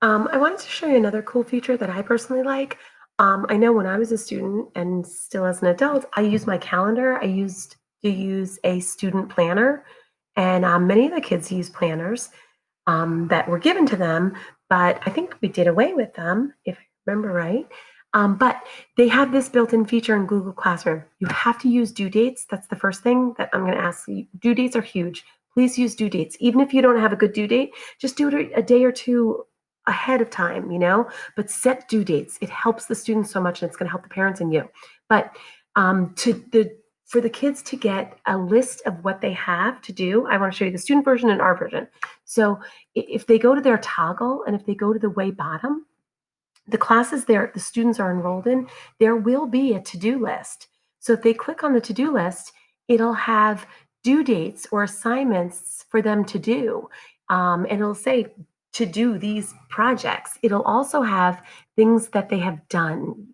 I wanted to show you another cool feature that I personally like. I know when I was a student and still as an adult, I used my calendar. I used to use a student planner, and many of the kids use planners that were given to them, but I think we did away with them, if I remember right. But they have this built-in feature in Google Classroom. You have to use due dates. That's the first thing that I'm going to ask you. Due dates are huge. Please use due dates. Even if you don't have a good due date, just do it a day or two ahead of time, but set due dates. It helps the students so much and it's going to help the parents and you. But to the for the kids to get a list of what they have to do, I want to show you the student version and our version. So if they go to their toggle and if they go to the way bottom, the classes the students are enrolled in, there will be a to-do list. So if they click on the to-do list, it'll have due dates or assignments for them to do. And it'll say to do these projects. It'll also have things that they have done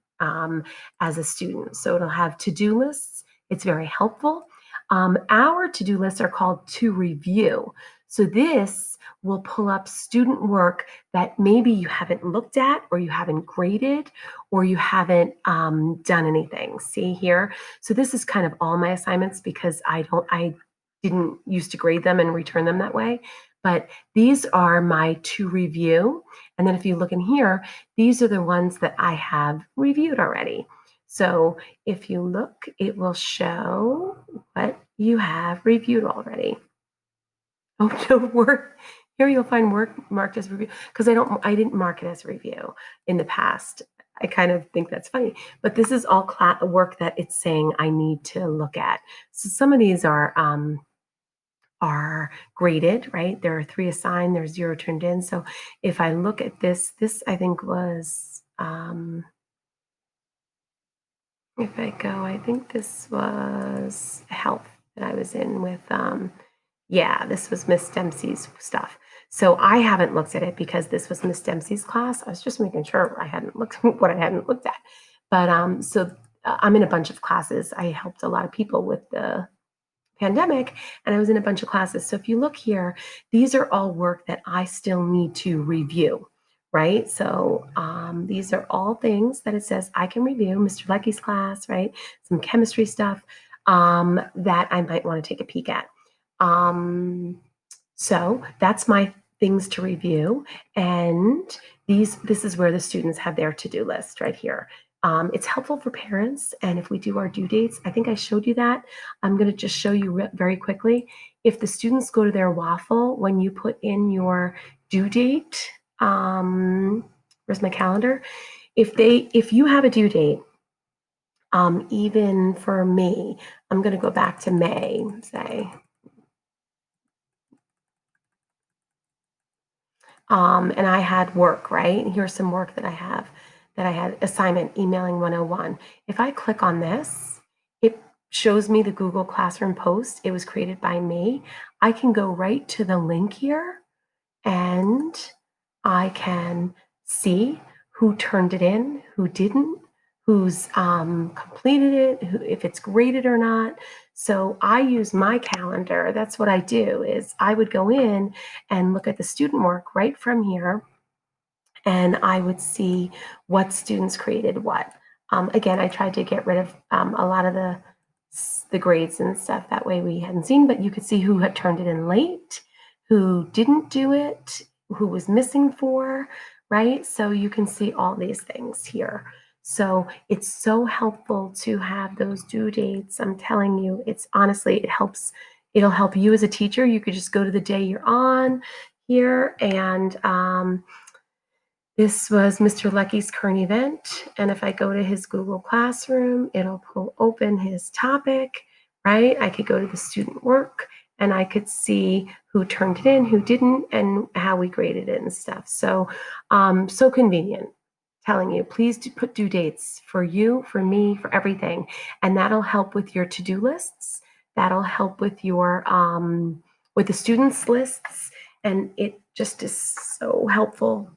as a student. So it'll have to-do lists. It's very helpful. Our to-do lists are called to review. So this will pull up student work that maybe you haven't looked at or you haven't graded or you haven't done anything. See here? So this is kind of all my assignments because I didn't used to grade them and return them that way. But these are my to review. And then if you look in here, these are the ones that I have reviewed already. So if you look, it will show what you have reviewed already. Oh, no, work. Here you'll find work marked as review because I didn't mark it as review in the past. I kind of think that's funny, but this is all work that it's saying I need to look at. So some of these are graded, right? There are 3 assigned, there's 0 turned in. So if I look at this I think was, if I go, I think this was health that I was in with, yeah, this was Miss Dempsey's stuff. So I haven't looked at it because this was Miss Dempsey's class. I was just making sure I hadn't looked what I hadn't looked at. But I'm in a bunch of classes. I helped a lot of people with the pandemic and I was in a bunch of classes. So if you look here, these are all work that I still need to review, right? So these are all things that it says I can review, Mr. Lecky's class, right? Some chemistry stuff that I might want to take a peek at. So that's my things to review. And this is where the students have their to-do list right here. It's helpful for parents. And if we do our due dates, I think I showed you that. I'm going to just show you very quickly. If the students go to their waffle, when you put in your due date, where's my calendar? If you have a due date, even for me, I'm going to go back to May, say, and I had work, right? Here's some work that I have that I had assignment emailing 101. If I click on this, it shows me the Google Classroom post. It was created by me. I can go right to the link here and I can see who turned it in, who didn't, who's completed it, if it's graded or not. So I use my calendar. That's what I do is I would go in and look at the student work right from here and I would see what students created what. Again, I tried to get rid of a lot of the grades and stuff. That way we hadn't seen, but you could see who had turned it in late, who didn't do it, who was missing for, right? So you can see all these things here. So it's so helpful to have those due dates. I'm telling you, it's honestly, it'll help you as a teacher. You could just go to the day you're on here and this was Mr. Lecky's current event. And if I go to his Google Classroom, it'll pull open his topic, right? I could go to the student work and I could see who turned it in, who didn't, and how we graded it and stuff. So, so convenient. Telling you, please put due dates for you, for me, for everything. And that'll help with your to-do lists. That'll help with your, with the students' lists. And it just is so helpful